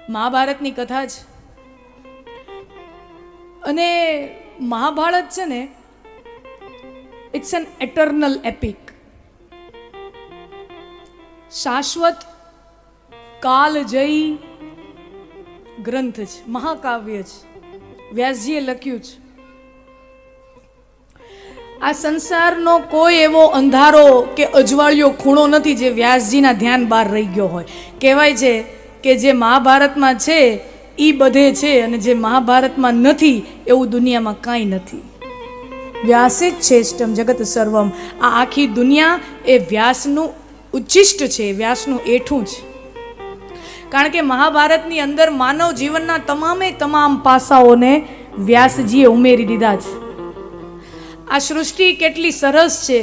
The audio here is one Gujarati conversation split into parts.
મહાભારતની કથા છે. અને મહાભારત છે ને, ઇટ્સ એન એટર્નલ એપિક, શાશ્વત કાલજયી ગ્રંથ છે, મહાકાવ્ય છે, વ્યાસજીએ લખ્યું છે. આ સંસારનો કોઈ એવો અંધારો કે અજવાળિયો ખૂણો નથી જે વ્યાસજીના ધ્યાન બહાર રહી ગયો હોય. કહેવાય છે કે જે મહાભારતમાં છે એ બધે છે, અને જે મહાભારતમાં નથી એવું દુનિયામાં કાંઈ નથી. વ્યાસે જ શ્રેષ્ઠમ જગત સર્વમ. આ આખી દુનિયા એ વ્યાસનું ઉચ્ચિષ્ટ છે, વ્યાસનું એઠું છે. કારણ કે મહાભારતની અંદર માનવ જીવનના તમામ પાસાઓને વ્યાસજીએ ઉમેરી દીધા છે. આ સૃષ્ટિ કેટલી સરસ છે,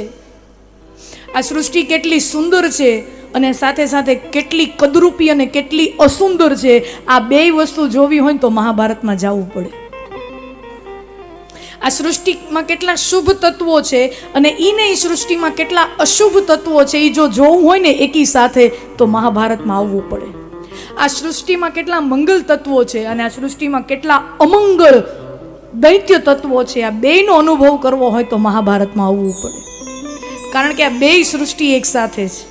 આ સૃષ્ટિ કેટલી સુંદર છે, અને સાથે સાથે કેટલી કદરૂપી અને કેટલી અસુંદર છે. આ બે વસ્તુ જોવી હોય તો મહાભારતમાં જવું પડે. આ સૃષ્ટિમાં કેટલા શુભ તત્વો છે અને એ સૃષ્ટિમાં કેટલા અશુભ તત્વો છે, એ જો જોવું હોય ને એકી સાથે તો મહાભારતમાં આવવું પડે. આ સૃષ્ટિમાં કેટલા મંગલ તત્વો છે અને આ સૃષ્ટિમાં કેટલા અમંગળ દૈત્ય તત્વો છે, આ બેયનો અનુભવ કરવો હોય તો મહાભારતમાં આવવું પડે. કારણ કે આ બે સૃષ્ટિ એક સાથે છે.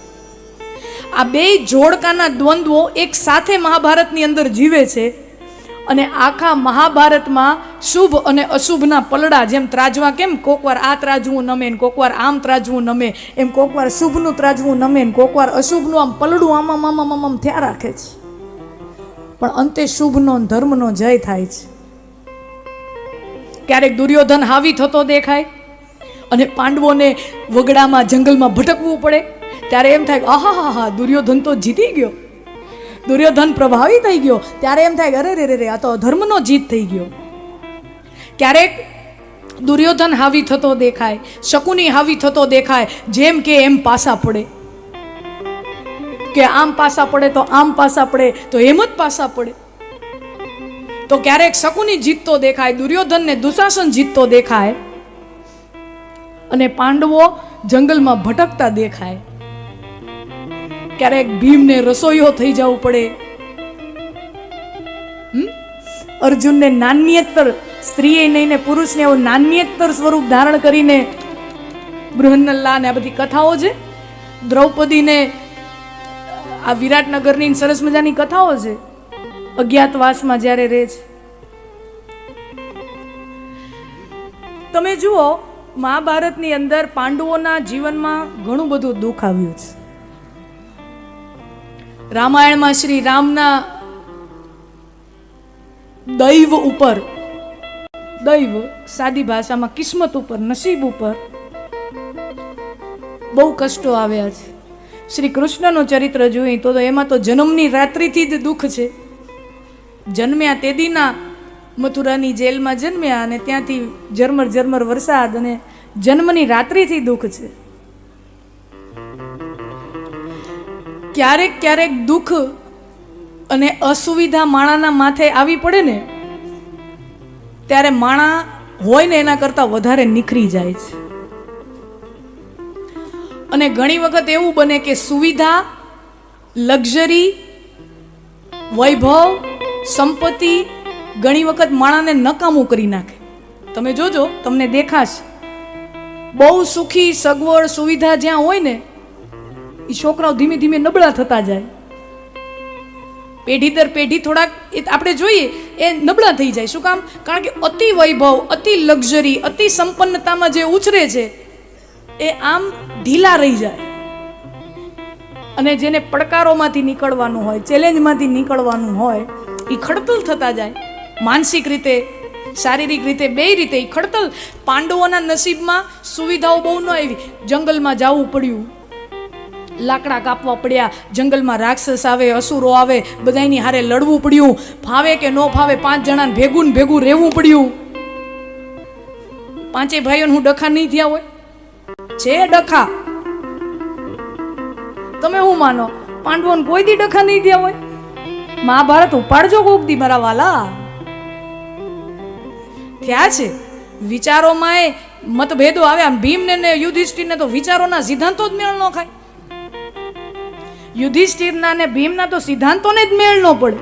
આ બે જોડકાના દ્વંદ્વો એક સાથે મહાભારતની અંદર જીવે છે. અને આખા મહાભારતમાં શુભ અને અશુભના પલડા, જેમ ત્રાજવા કેમ કોકવાર આ ત્રાજવું નમે ને કોકવાર આમ ત્રાજવું નમે, એમ કોકવાર શુભનું ત્રાજવું નમે ને કોકવાર અશુભનું આમ પલડું આમ થયા રાખે છે. પણ અંતે શુભનો ધર્મનો જય થાય છે. ક્યારેક દુર્યોધન હાવી થતો દેખાય અને પાંડવોને વગડામાં જંગલમાં ભટકવું પડે, ત્યારે એમ થાય આહા દુર્યોધન તો જીતી ગયો, દુર્યોધન પ્રભાવી થઈ ગયો. ત્યારે એમ થાય અરે રે રે આ તો અધર્મનો જીત થઈ ગયો. ક્યારેક દુર્યોધન હાવી થતો દેખાય, શકુની હાવી થતો દેખાય, જેમ કે એમ પાસા પડે, કે આમ પાસા પડે તો આમ પાસા પડે તો એમ જ પાસા પડે. તો ક્યારેક શકુની જીતતો દેખાય, દુર્યોધનને દુશાસન જીતતો દેખાય, અને પાંડવો જંગલમાં ભટકતા દેખાય. ક્યારેક ભીમને રસોઈયો થઈ જવું પડે, અર્જુનને નાન્યેતર, સ્ત્રીએ નહીં ને પુરુષને એવું નાન્યેતર સ્વરૂપ ધારણ કરીને બૃહન્નલ્લા ને આ બધી કથાઓ છે. દ્રૌપદીને આ વિરાટનગરની સરસ મજાની કથાઓ છે, અજ્ઞાતવાસમાં જ્યારે રહે છે. તમે જુઓ મહાભારતની અંદર પાંડવોના જીવનમાં ઘણું બધું દુઃખ આવ્યું છે. રામાયણમાં શ્રી રામના દૈવ ઉપર, દૈવ સાદી ભાષામાં કિસ્મત ઉપર, નસીબ ઉપર બહુ કષ્ટો આવ્યા છે. શ્રી કૃષ્ણનું ચરિત્ર જોઈએ તો એમાં તો જન્મની રાત્રિથી જ દુઃખ છે. જન્મ્યા તે દીના મથુરાની જેલમાં જન્મ્યા અને ત્યાંથી ઝરમર વરસાદ અને જન્મની રાત્રિથી દુઃખ છે. ક્યારેક દુઃખ અને અસુવિધા માણાના માથે આવી પડે ને, ત્યારે માણા હોય ને એના કરતાં વધારે નીકળી જાય છે. અને ઘણી વખત એવું બને કે સુવિધા, લક્ઝરી, વૈભવ, સંપત્તિ ઘણી વખત માણાને નકામું કરી નાખે. તમે જોજો, તમને દેખાશે બહુ સુખી, સગવડ, સુવિધા જ્યાં હોય ને એ છોકરાઓ ધીમે ધીમે નબળા થતા જાય. પેઢી દર પેઢી થોડાક આપણે જોઈએ એ નબળા થઈ જાય. શું કામ? કારણ કે અતિ વૈભવ, અતિ લક્ઝરી, અતિ સંપન્નતામાં જે ઉછરે છે એ આમ ઢીલા રહી જાય. અને જેને પડકારોમાંથી નીકળવાનું હોય, ચેલેન્જમાંથી નીકળવાનું હોય, એ ખડતલ થતા જાય. માનસિક રીતે, શારીરિક રીતે, બે રીતે એ ખડતલ. પાંડવોના નસીબમાં સુવિધાઓ બહુ ન આવી. જંગલમાં જવું પડ્યું, લાકડા કાપવા પડ્યા, જંગલમાં રાક્ષસ આવે, અસુરો આવે, બધાની હારે લડવું પડ્યું. ફાવે કે ન ફાવે 5 જણાને ભેગું રહેવું પડ્યું. 5 ભાઈઓને હું ડખા નહીં થયા હોય છે? ડખા તમે શું માનો? પાંડવોને કોઈ દી ડખા નહીં થયા હોય? મહાભારત ઉપાડજો કોક દી મારા વાલા. થયા છે. વિચારોમાં એ મતભેદો આવે. આમ ભીમને ને યુધિષ્ઠિરને તો વિચારોના સિદ્ધાંતો જ મેળ ન ખાય. યુધિષ્ઠિરના ને ભીમના તો સિદ્ધાંતોને જ મેળ ન પડે.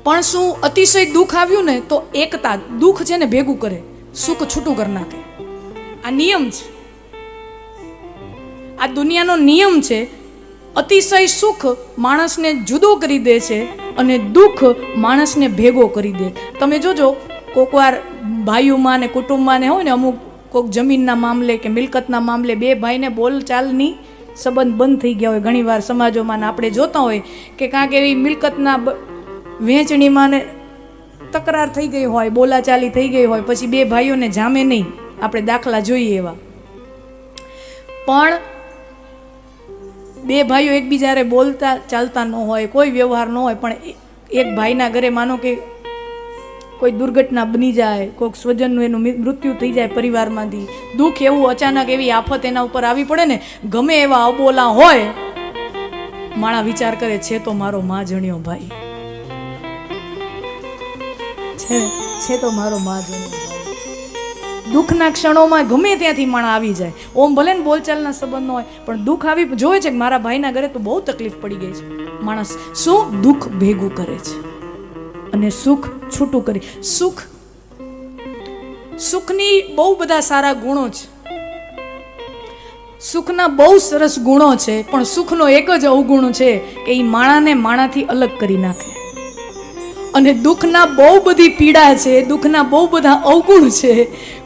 પણ શું અતિશય દુઃખ આવ્યું ને તો એકતા, દુઃખ છે ને ભેગું કરે, સુખ છૂટું કરી નાખે. આ નિયમ છે, આ દુનિયાનો નિયમ છે. અતિશય સુખ માણસને જુદો કરી દે છે અને દુઃખ માણસને ભેગો કરી દે. તમે જોજો કોક વાર ભાઈઓમાં ને કુટુંબમાં ને હોય ને, અમુક કોઈક જમીનના મામલે કે મિલકતના મામલે બે ભાઈને બોલચાલની સંબંધ બંધ થઈ ગયા હોય. ઘણીવાર સમાજોમાં આપણે જોતા હોય કે કાંઈક એવી મિલકતના વહેંચણીમાં ને તકરાર થઈ ગઈ હોય, બોલાચાલી થઈ ગઈ હોય, પછી બે ભાઈઓને જામે નહીં. આપણે દાખલા જોઈએ એવા. પણ બે ભાઈઓ એકબીજારે બોલતા ચાલતા ન હોય, કોઈ વ્યવહાર ન હોય, પણ એક ભાઈના ઘરે માનો કે કોઈ દુર્ઘટના બની જાય, કોઈક સ્વજનનું એનું મૃત્યુ થઈ જાય, પરિવારમાંથી દુઃખ એવું અચાનક એવી આફત એના ઉપર આવી પડે ને, ગમે એવા અબોલા હોય, માણા વિચાર કરે છે તો મારો માં જણ્યો ભાઈ છે તો મારો માં જણ્યો ભાઈ. દુઃખના ક્ષણોમાં ગમે ત્યાંથી માણા આવી જાય. ઓમ ભલે ને બોલચાલના સંબંધ હોય, પણ દુઃખ આવી જોવે છે કે મારા ભાઈના ઘરે તો બહુ તકલીફ પડી ગઈ છે. માણસ શું દુઃખ ભેગું કરે છે અને સુખ છૂટું કરી. સુખની બહુ બધા સારા ગુણો છે, સુખના બહુ સરસ ગુણો છે, પણ સુખનો એક જ અવગુણ છે કે એ માણાને માણાથી અલગ કરી નાખે. અને દુઃખના બહુ બધી પીડા છે, દુઃખના બહુ બધા અવગુણ છે,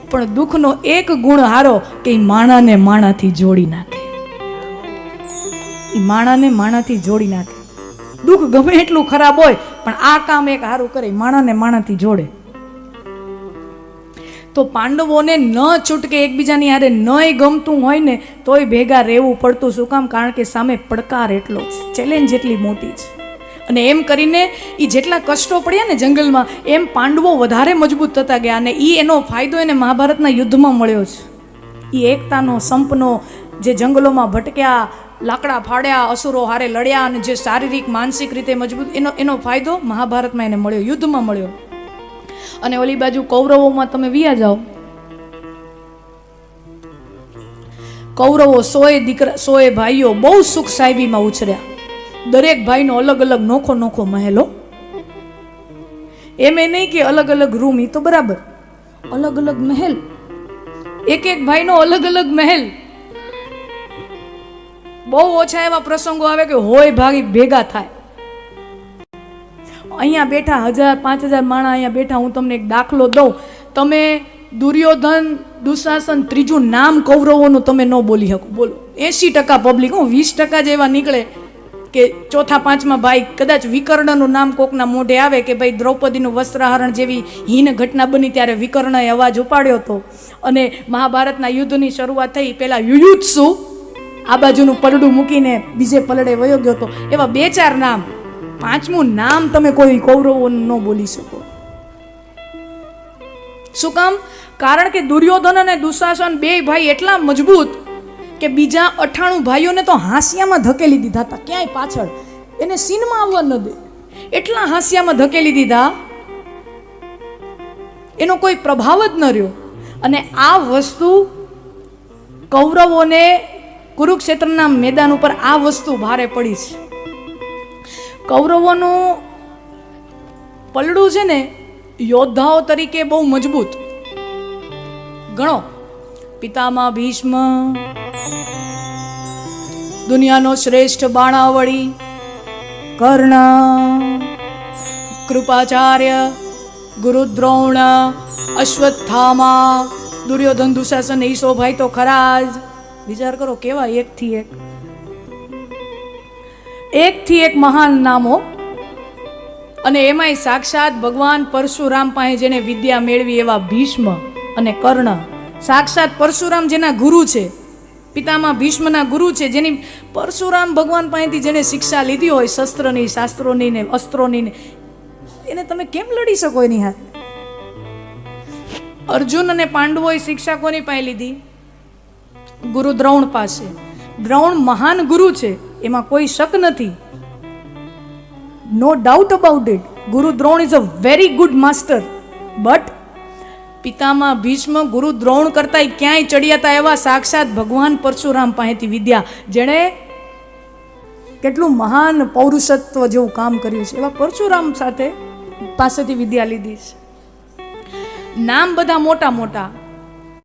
પણ દુઃખનો એક ગુણ હારો કે એ માણાને માણાથી જોડી નાખે. એ માણાને માણાથી જોડી નાખે. દુઃખ ગમે એટલું ખરાબ હોય, પણ આ કામ એક હારું કરે, માણાને માણાથી જોડે. તો પાંડવોને ન છૂટકે એકબીજાની હારે નય ગમતું હોય ને તોય ભેગા રહેવું પડતું. શું કામ? કારણ કે સામે પડકાર એટલો છે, ચેલેન્જ એટલી મોટી છે. અને એમ કરીને એ જેટલા કષ્ટો પડ્યા ને જંગલમાં, એમ પાંડવો વધારે મજબૂત થતા ગયા. અને એ એનો ફાયદો એને મહાભારતના યુદ્ધમાં મળ્યો છે. એ એકતાનો, સંપનો, જે જંગલોમાં ભટક્યા, લાકડા ફાડ્યા, અસુરો હારે લડ્યા, અને જે શારીરિક માનસિક રીતે મજબૂત, એનો ફાયદો મહાભારતમાં એને મળ્યો, યુદ્ધમાં મળ્યો. અને ઓલી બાજુ કૌરવોમાં તમે વિયા જાઓ, કૌરવો 100 દીકરા, 100 ભાઈઓ બહુ સુખ સાહેબીમાં ઉછર્યા. દરેક ભાઈનો અલગ અલગ નોખો નોખો મહેલો. એમ એ નહીં કે અલગ અલગ રૂમ, એ તો બરાબર, અલગ અલગ મહેલ, એક એક ભાઈનો અલગ અલગ મહેલ. બહુ ઓછા એવા પ્રસંગો આવે કે હોય ભાગી ભેગા થાય. અહીંયા બેઠા 1000-5000 માણા અહીંયા બેઠા. હું તમને એક દાખલો દઉં. તમે દુર્યોધન, દુશાસન, ત્રીજું નામ કૌરવોનું તમે ન બોલી શકો. બોલો, 80% પબ્લિક, 20% જ એવા નીકળે કે ચોથા પાંચમા ભાઈ. કદાચ વિકર્ણનું નામ કોકના મોઢે આવે કે ભાઈ દ્રૌપદીનું વસ્ત્રહરણ જેવી હીન ઘટના બની ત્યારે વિકર્ણએ અવાજ ઉપાડ્યો હતો. અને મહાભારતના યુદ્ધની શરૂઆત થઈ, પહેલા યુયુત્સુ આ બાજુનું પલડું મૂકીને બીજે પલડે વયો ગયો હતો. એવા 2-4 નામ. પાંચમું નામ તમે કોઈ કૌરવોનું ન બોલી શકો. શું કામ? કારણ કે દુર્યોધન અને દુશાસન બે ભાઈ એટલા મજબૂત કે બીજા 98 ભાઈઓને તો હાંસિયામાં ધકેલી દીધા હતા. ક્યાંય પાછળ એને સીનમાં આવવા ન દે, એટલા હાંસિયામાં ધકેલી દીધા, એનો કોઈ પ્રભાવ જ ન રહ્યો. અને આ વસ્તુ કૌરવોને કુરુક્ષેત્રના મેદાન ઉપર આ વસ્તુ ભારે પડી છે. કૌરવોનું પલડું છે ને યોદ્ધાઓ તરીકે બહુ મજબૂત. ગણો, પિતામહ ભીષ્મ, દુનિયાનો શ્રેષ્ઠ બાણાવળી કર્ણ, કૃપાચાર્ય, ગુરુ દ્રોણ, અશ્વત્થામા, દુર્યોધન, દુશાસન, એ 100 ભાઈ તો ખરા જ. વિચાર કરો કેવા એકથી એક મહાન નામો. અને એમાંય સાક્ષાત ભગવાન પરશુરામ પાસે જેને વિદ્યા મેળવી એવા ભીષ્મ અને કર્ણ. સાક્ષાત પરશુરામ જેના ગુરુ છે, પિતામહ ભીષ્મના ગુરુ છે, જેની પરશુરામ ભગવાન પાસેથી જેને શિક્ષા લીધી હોય, શસ્ત્રની, શાસ્ત્રોની ને અસ્ત્રોની ને, એને તમે કેમ લડી શકો એની હાથ? અર્જુન અને પાંડવોએ શિક્ષા કોની પાસે લીધી? ગુરુ દ્રોણ પાસે. દ્રોણ મહાન ગુરુ છે, એમાં કોઈ શક નથી, no doubt about it. Guru Drona is a very good master. But Pitamah Bhishma Guru Drona કરતા ક્યાંય ચડ્યા હતા એવા સાક્ષાત ભગવાન પરશુરામ પાસેથી વિદ્યા, જેણે કેટલું મહાન પૌરુષત્વ જેવું કામ કર્યું છે, એવા પરશુરામ સાથે પાસેથી વિદ્યા લીધી છે. નામ બધા મોટા મોટા,